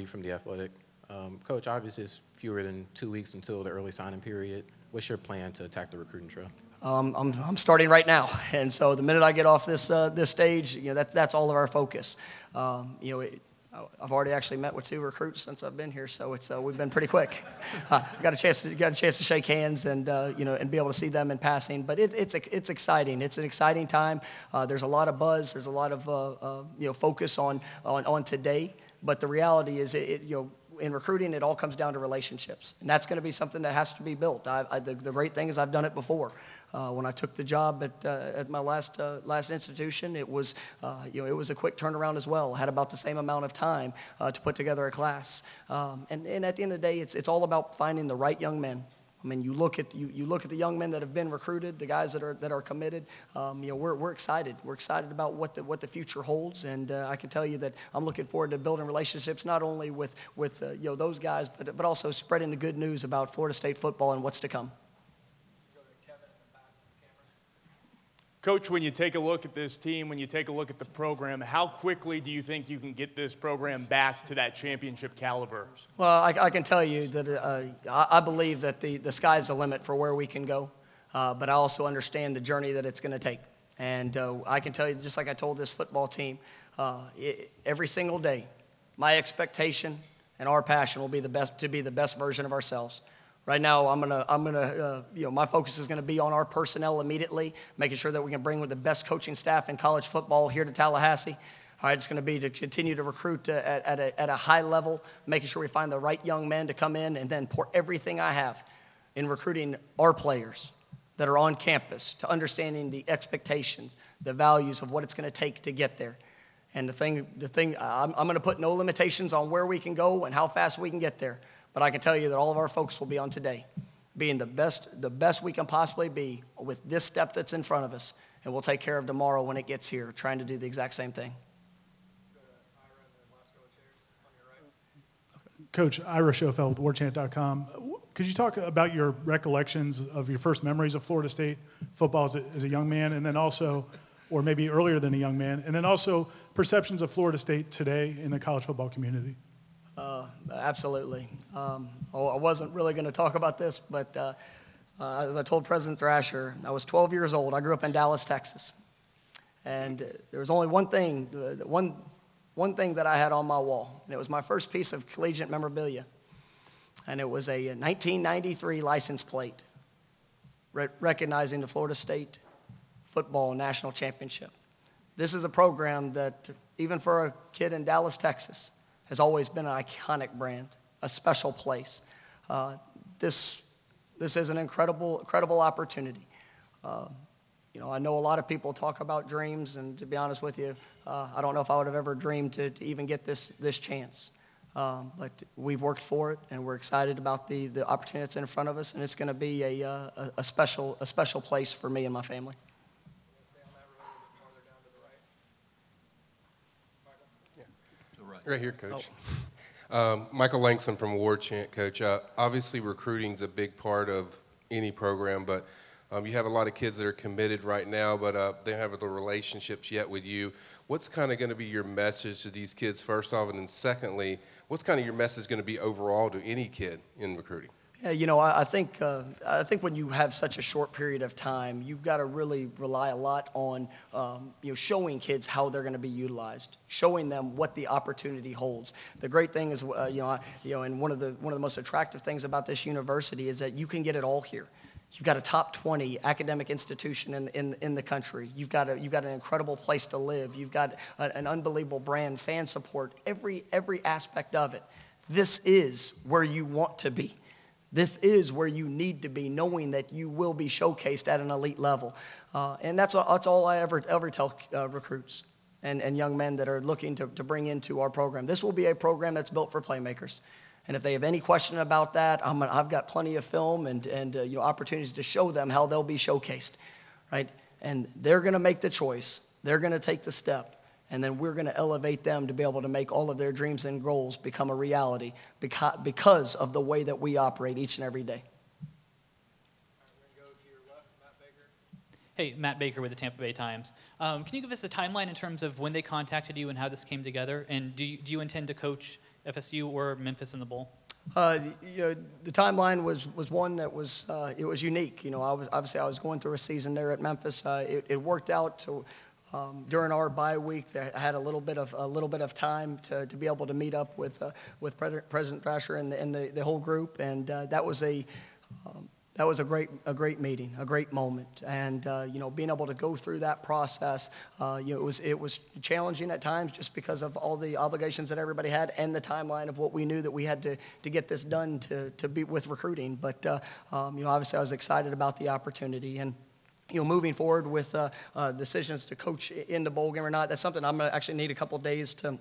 from The Athletic. Coach, obviously it's fewer than 2 weeks until the early signing period. What's your plan to attack the recruiting trail? I'm starting right now, and so the minute I get off this stage, that's all of our focus. I've already actually met with 2 recruits since I've been here, so we've been pretty quick. Got a chance to shake hands and and be able to see them in passing. But it's exciting. It's an exciting time. There's a lot of buzz. There's a lot of focus on today. But the reality is, in recruiting, it all comes down to relationships, and that's going to be something that has to be built. The great thing is I've done it before. When I took the job at my last institution, it was a quick turnaround as well. I had about the same amount of time to put together a class, and at the end of the day, it's all about finding the right young men. I mean, you look at the young men that have been recruited, the guys that are committed. We're excited. We're excited about what the future holds, and I can tell you that I'm looking forward to building relationships not only with those guys, but also spreading the good news about Florida State football and what's to come. Coach, when you take a look at this team, when you take a look at the program, how quickly do you think you can get this program back to that championship caliber? Well, I can tell you that I believe that the sky's the limit for where we can go, but I also understand the journey that it's going to take. And I can tell you, just like I told this football team, every single day, my expectation and our passion will be the best version of ourselves. Right now, my focus is going to be on our personnel immediately, making sure that we can bring the best coaching staff in college football here to Tallahassee. All right, it's going to be to continue to recruit at a high level, making sure we find the right young men to come in, and then pour everything I have in recruiting our players that are on campus to understanding the expectations, the values of what it's going to take to get there. And the thing, I'm going to put no limitations on where we can go and how fast we can get there. But I can tell you that all of our folks will be on today, being the best we can possibly be with this step that's in front of us. And we'll take care of tomorrow when it gets here, trying to do the exact same thing. Coach, Ira Schofeld with Warchant.com. Could you talk about your recollections of your first memories of Florida State football as a young man, and then also, or maybe earlier than a young man, and then also perceptions of Florida State today in the college football community? Absolutely. I wasn't really going to talk about this, but as I told President Thrasher, I was 12 years old. I grew up in Dallas, Texas. And there was only one thing that I had on my wall, and it was my first piece of collegiate memorabilia. And it was a 1993 license plate recognizing the Florida State football national championship. This is a program that, even for a kid in Dallas, Texas, has always been an iconic brand, a special place. This is an incredible opportunity. I know a lot of people talk about dreams, and to be honest with you, I don't know if I would have ever dreamed to even get this chance. But we've worked for it, and we're excited about the opportunity that's in front of us, and it's going to be a special place for me and my family. Right here, Coach. Michael Langston from Warchant, Coach. Obviously, recruiting's a big part of any program, but you have a lot of kids that are committed right now, but they don't have the relationships yet with you. What's kind of going to be your message to these kids, first off, and then secondly, what's kind of your message going to be overall to any kid in recruiting? Yeah, I think when you have such a short period of time, you've got to really rely a lot on showing kids how they're going to be utilized, showing them what the opportunity holds. The great thing is, and one of the most attractive things about this university is that you can get it all here. You've got a top 20 academic institution in the country. You've got an incredible place to live. You've got an unbelievable brand, fan support, every aspect of it. This is where you want to be. This is where you need to be, knowing that you will be showcased at an elite level. And that's all I ever tell recruits and young men that are looking to bring into our program. This will be a program that's built for playmakers. And if they have any question about that, I've got plenty of film and opportunities to show them how they'll be showcased, right? And they're going to make the choice. They're going to take the step. And then we're going to elevate them to be able to make all of their dreams and goals become a reality because of the way that we operate each and every day. Hey, Matt Baker with the Tampa Bay Times. Can you give us a timeline in terms of when they contacted you and how this came together? And do you intend to coach FSU or Memphis in the bowl? The timeline was one that was it was unique. I was going through a season there at Memphis. It worked out to during our bye week. I had a little bit of time to be able to meet up with President Thrasher and the whole group, and that was a great meeting, a great moment, and being able to go through that process, it was challenging at times just because of all the obligations that everybody had and the timeline of what we knew that we had to get this done to be with recruiting. But obviously I was excited about the opportunity, and moving forward with decisions to coach in the bowl game or not, that's something I'm gonna actually need a couple days to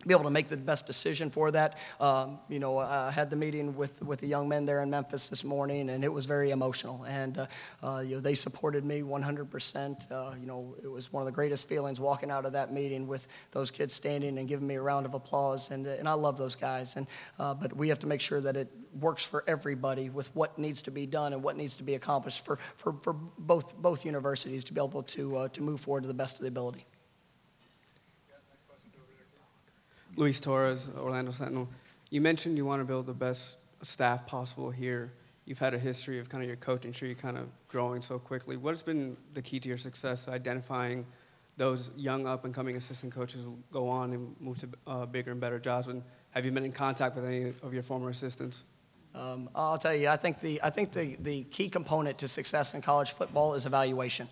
be able to make the best decision for that. I had the meeting with the young men there in Memphis this morning, and it was very emotional. And they supported me 100%. It was one of the greatest feelings walking out of that meeting with those kids standing and giving me a round of applause. And I love those guys. And but we have to make sure that it works for everybody with what needs to be done and what needs to be accomplished for both universities to be able to move forward to the best of the ability. Luis Torres, Orlando Sentinel. You mentioned you want to build the best staff possible here. You've had a history of kind of your coaching tree kind of growing so quickly. What has been the key to your success identifying those young up-and-coming assistant coaches who go on and move to bigger and better jobs? And have you been in contact with any of your former assistants? I'll tell you, I think the key component to success in college football is evaluation.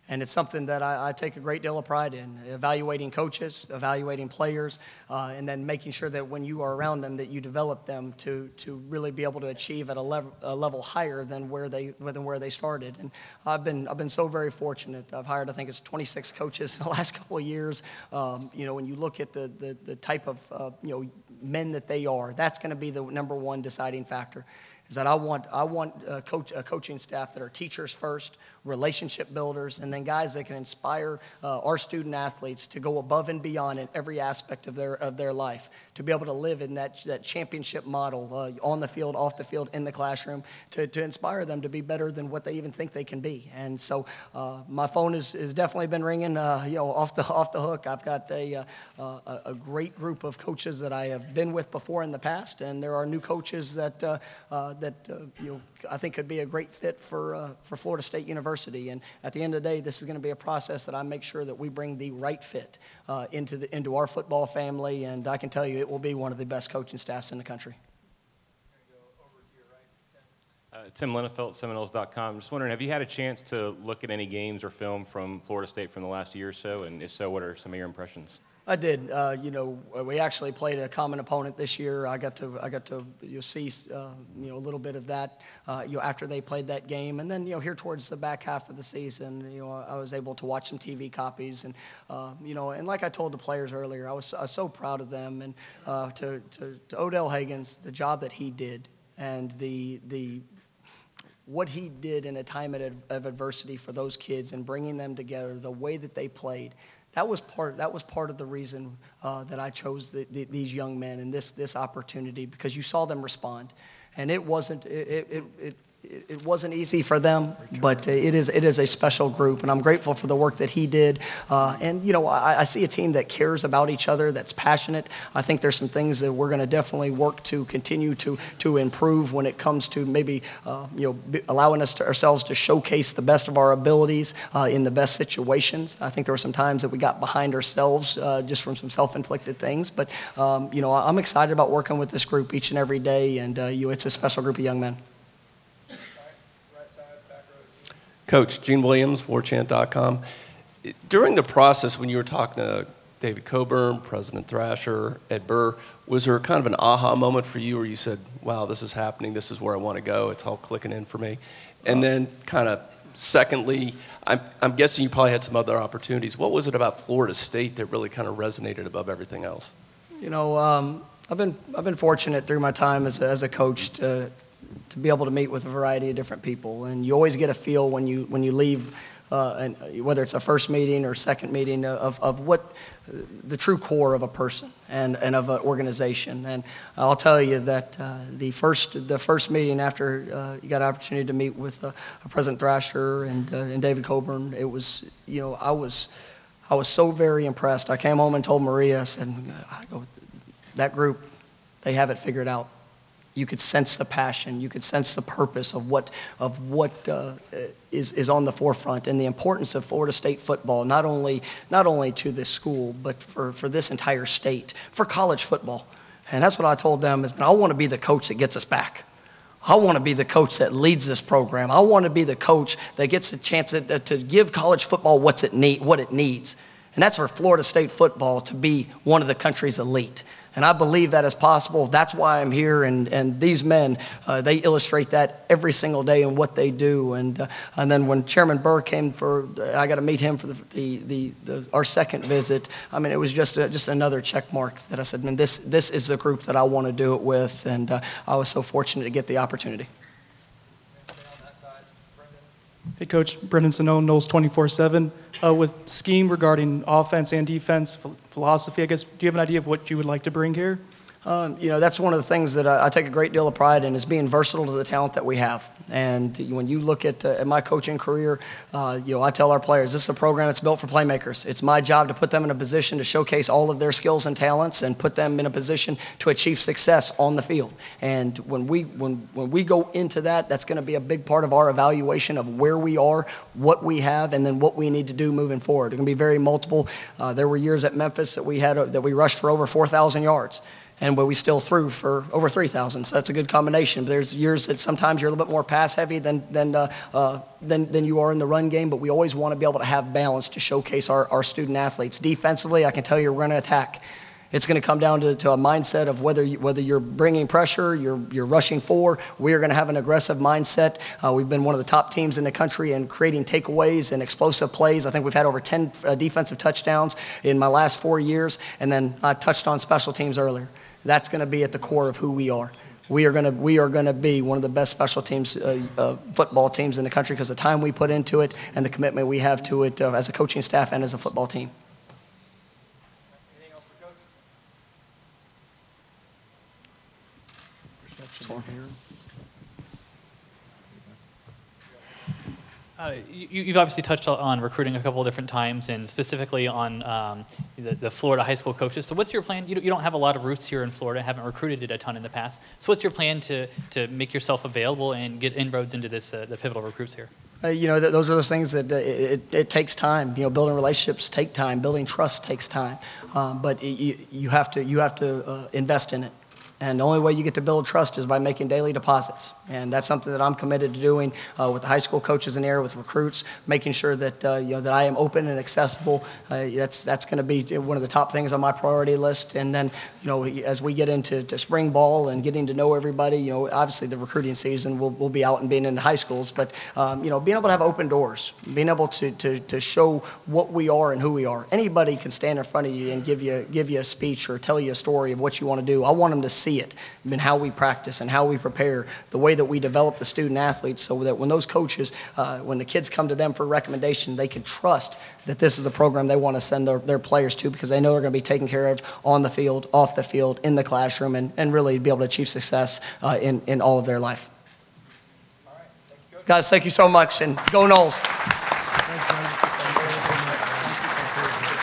And it's something that I take a great deal of pride in, evaluating coaches, evaluating players, and then making sure that when you are around them that you develop them to really be able to achieve at a level higher than where they started. And I've been so very fortunate. I've hired, I think it's 26 coaches in the last couple of years. When you look at the type of men that they are, that's going to be the number one deciding factor. Is that I want a coaching staff that are teachers first, relationship builders, and then guys that can inspire our student athletes to go above and beyond in every aspect of their life, to be able to live in that championship model on the field, off the field, in the classroom, to inspire them to be better than what they even think they can be. And so my phone has definitely been ringing off the hook. I've got a great group of coaches that I have been with before in the past, and there are new coaches that I think could be a great fit for Florida State University. And at the end of the day, this is going to be a process that I make sure that we bring the right fit into our football family. And I can tell you, it will be one of the best coaching staffs in the country. Tim Lenefelt, Seminoles.com. Just wondering, have you had a chance to look at any games or film from Florida State from the last year or so? And if so, what are some of your impressions? I did. We actually played a common opponent this year. I got to see a little bit of that after they played that game, and then here towards the back half of the season, I was able to watch some TV copies, and and like I told the players earlier, I was so proud of them, and to Odell Hagens, the job that he did, and what he did in a time of adversity for those kids and bringing them together, the way that they played. That was part of the reason that I chose these young men and this opportunity, because you saw them respond, and it wasn't easy for them, but it is a special group, and I'm grateful for the work that he did. And I see a team that cares about each other, that's passionate. I think there's some things that we're going to definitely work to continue to improve when it comes to maybe allowing ourselves to showcase the best of our abilities in the best situations. I think there were some times that we got behind ourselves just from some self-inflicted things, but I'm excited about working with this group each and every day, and it's a special group of young men. Coach, Gene Williams, Warchant.com. During the process, when you were talking to David Coburn, President Thrasher, Ed Burr, was there kind of an aha moment for you where you said, wow, this is happening, this is where I want to go, it's all clicking in for me? And then kind of secondly, I'm guessing you probably had some other opportunities. What was it about Florida State that really kind of resonated above everything else? I've been fortunate through my time as a coach to be able to meet with a variety of different people, and you always get a feel when you leave, and whether it's a first meeting or second meeting, of what the true core of a person and of an organization. And I'll tell you that the first meeting after you got an opportunity to meet with President Thrasher and David Coburn, it was I was so very impressed. I came home and told Maria, I said, that group, They have it figured out. You could sense the passion. You could sense the purpose of what is on the forefront, and the importance of Florida State football, not only to this school, but for this entire state, for college football. And that's what I told them is, I want to be the coach that gets us back. I want to be the coach that leads this program. I want to be the coach that gets the chance to give college football what it needs. And that's for Florida State football to be one of the country's elite. And I believe that is possible. That's why I'm here. And these men, they illustrate that every single day in what they do. And then when Chairman Burr came I got to meet him for our second visit. I mean, it was just another check mark that I said, man, this is the group that I want to do it with. And I was so fortunate to get the opportunity. Hey, Coach. Brendan Sano, Noles 24/7. With scheme regarding offense and defense, philosophy, I guess, do you have an idea of what you would like to bring here? That's one of the things that I take a great deal of pride in, is being versatile to the talent that we have. And when you look at my coaching career, I tell our players, this is a program that's built for playmakers. It's my job to put them in a position to showcase all of their skills and talents and put them in a position to achieve success on the field. And when we go into that, that's going to be a big part of our evaluation of where we are, what we have, and then what we need to do moving forward. It's going to be very multiple. There were years at Memphis that we rushed for over 4,000 yards. But we still threw for over 3,000, so that's a good combination. But there's years that sometimes you're a little bit more pass-heavy than you are in the run game, but we always want to be able to have balance to showcase our student athletes. Defensively, I can tell you we're going to attack. It's going to come down to a mindset of whether you're bringing pressure, you're rushing forward. We are going to have an aggressive mindset. We've been one of the top teams in the country in creating takeaways and explosive plays. I think we've had over 10 defensive touchdowns in my last 4 years, and then I touched on special teams earlier. That's going to be at the core of who we are. We are going to be one of the best special teams, football teams in the country, because the time we put into it and the commitment we have to it as a coaching staff and as a football team. Anything else for Coach? You've obviously touched on recruiting a couple of different times, and specifically on the Florida high school coaches. So what's your plan? You don't have a lot of roots here in Florida, haven't recruited it a ton in the past. So what's your plan to make yourself available and get inroads into the pivotal recruits here? Those are those things that it takes time. Building relationships take time. Building trust takes time. But you have to invest in it. And the only way you get to build trust is by making daily deposits. And that's something that I'm committed to doing with the high school coaches in the area, with recruits, making sure that that I am open and accessible. That's going to be one of the top things on my priority list. And then as we get into spring ball and getting to know everybody, obviously the recruiting season will be out and being in the high schools. But being able to have open doors, being able to show what we are and who we are. Anybody can stand in front of you and give you a speech or tell you a story of what you want to do. I want them to see it, and how we practice and how we prepare, the way that we develop the student athletes, so that when those coaches, when the kids come to them for recommendation, they can trust that this is a program they want to send their players to, because they know they're going to be taken care of on the field, off the field, in the classroom, and really be able to achieve success in all of their life. All right. Thank you, Coach. Guys, thank you so much, and go Noles.